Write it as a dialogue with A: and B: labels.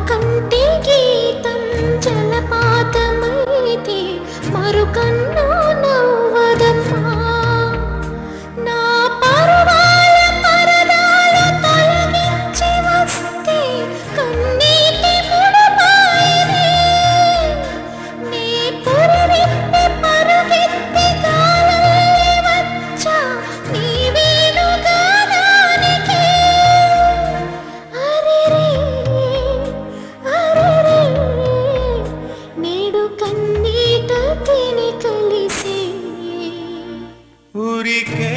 A: కంటి గీతం జలపాతమైతే మరుకన్ను నవ్వదమ్మా. నా పరువాల పరదాల తొలగించి వస్తే కన్నీటి ముడుపాయనే. నీ పురివిప్పి పరుగెత్తి గాలల్లే వచ్చా నీ వేణుగానానికి. అరెరే అరెరే నేడు కన్నీట తిని కలిసే
B: ఊరికే